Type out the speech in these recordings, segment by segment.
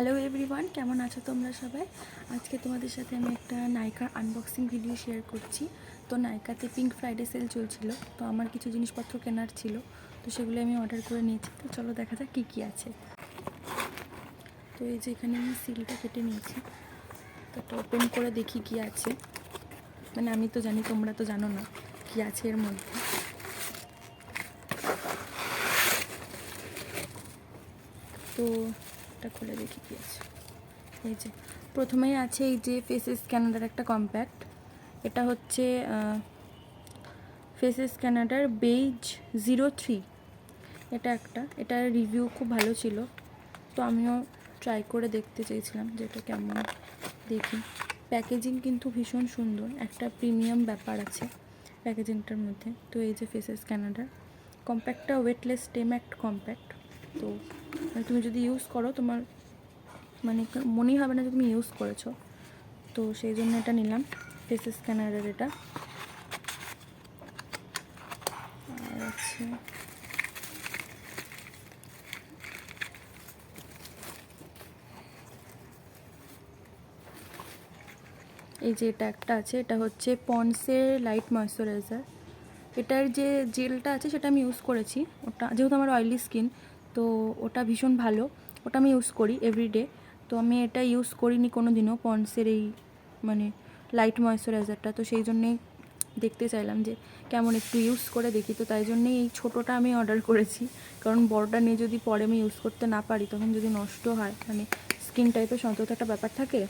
Hello everyone, কেমন আছো তোমরা সবাই? আজকে তোমাদের সাথে আমি একটা নাইকার আনবক্সিং ভিডিও শেয়ার করছি। তো নাইকাতে পিঙ্ক ফ্রাইডে সেল চলছিল, তো আমার কিছু জিনিসপত্র কেনার ছিল, তো সেগুলো আমি অর্ডার করে নিয়েছি। তো চলো দেখা যাক কী কী আছে। তো এই যে এখানে আমি সিলটা কেটে নিয়েছি, তো এটা ওপেন করে দেখি কী আছে। মানে আমি তো জানি, তোমরা তো জানো না কী আছে এর মধ্যে। তো এটা খুলে দেখি কী আছে। এই যে প্রথমেই আছে এই যে ফেসেস ক্যানাডার একটা কম্প্যাক্ট। এটা হচ্ছে ফেসেস ক্যানাডার বেজ 03। এটার রিভিউ খুব ভালো ছিল, তো আমিও ট্রাই করে দেখতে চেয়েছিলাম যে এটা কেমন। দেখি, প্যাকেজিং কিন্তু ভীষণ সুন্দর, একটা প্রিমিয়াম ব্যাপার আছে প্যাকেজিংটার মধ্যে। তো এই যে ফেসেস ক্যানাডার কম্প্যাক্টটা ওয়েটলেস টেম্যাক্ট কম্প্যাক্ট। তো তুমি যদি ইউজ করো, তোমার মানে মনেই হবে না যে তুমি ইউজ করেছো। তো সেই জন্য এটা নিলাম, ফেসেস ক্যানাডার এটা। আর আছে এই যে এটা একটা আছে, এটা হচ্ছে পন্ডসের লাইট ময়শ্চারাইজার। এটার যে জেলটা আছে সেটা আমি ইউজ করেছি, ওটা যেহেতু আমার অয়েলি স্কিন, তো ওটা ভীষণ ভালো, ওটা আমি ইউজ করি এভরিডে। তো আমি এটা ইউজ করিনি কোনো দিনও, পন্ডসের এই মানে লাইট ময়শ্চারাইজারটা। তো সেই জন্যেই দেখতে চাইলাম যে কেমন, একটু ইউজ করে দেখি। তো তাই জন্যেই এই ছোটোটা আমি অর্ডার করেছি, কারণ বড়টা নিয়ে যদি পরে আমি ইউজ করতে না পারি, তখন যদি নষ্ট হয়, মানে স্কিন টাইপের সন্তত একটা ব্যাপার থাকে,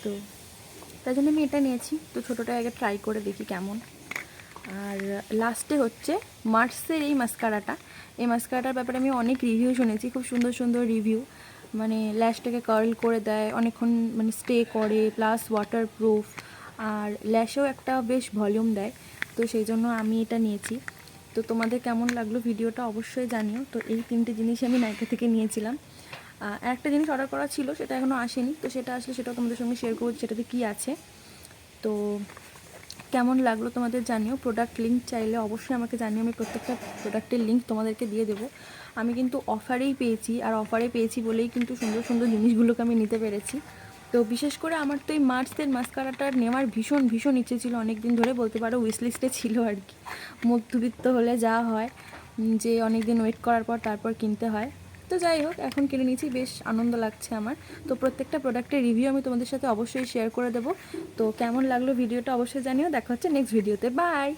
তো তাই জন্য আমি এটা নিয়েছি। তো ছোটোটা আগে ট্রাই করে দেখি কেমন। আর লাস্টে হচ্ছে মার্সের এই মাস্কারাটা। এই মাস্কারাটার ব্যাপারে আমি অনেক রিভিউ শুনেছি, খুব সুন্দর সুন্দর রিভিউ। মানে ল্যাশটাকে কার্ল করে দেয়, অনেকক্ষণ মানে স্টে করে, প্লাস ওয়াটারপ্রুফ, আর ল্যাশেও একটা বেশ ভলিউম দেয়। তো সেই জন্য আমি এটা নিয়েছি। তো তোমাদের কেমন লাগলো ভিডিওটা অবশ্যই জানিও। তো এই তিনটে জিনিস আমি নাইকা থেকে নিয়েছিলাম। একটা জিনিস অর্ডার করা ছিল, সেটা এখনও আসেনি, তো সেটা আসলে সেটাও তোমাদের সঙ্গে শেয়ার করবো সেটাতে কী আছে। তো কেমন লাগলো তোমাদের জানিও। প্রোডাক্ট লিঙ্ক চাইলে অবশ্যই আমাকে জানিও, আমি প্রত্যেকটা প্রোডাক্টের লিঙ্ক তোমাদেরকে দিয়ে দেবো। আমি কিন্তু অফারেই পেয়েছি, আর অফারে পেয়েছি বলেই কিন্তু সুন্দর সুন্দর জিনিসগুলোকে আমি নিতে পেরেছি। তো বিশেষ করে আমার তো এই মার্সের মাস্কারাটা নেওয়ার ভীষণ ভীষণ ইচ্ছে ছিল, অনেক দিন ধরে বলতে পারো উইশলিস্টে ছিল আর কি। মধ্যবিত্ত হলে যা হয়, যে অনেক দিন ওয়েট করার পর তারপর কিনতে হয়। তো যাই হোক, এখন কিনে নিয়েছি, বেশ আনন্দ লাগছে আমার। তো প্রত্যেকটা প্রোডাক্টের রিভিউ আমি তোমাদের সাথে অবশ্যই শেয়ার করে দেবো। তো কেমন লাগলো ভিডিওটা অবশ্যই জানিও। দেখা হচ্ছে নেক্সট ভিডিওতে, বাই।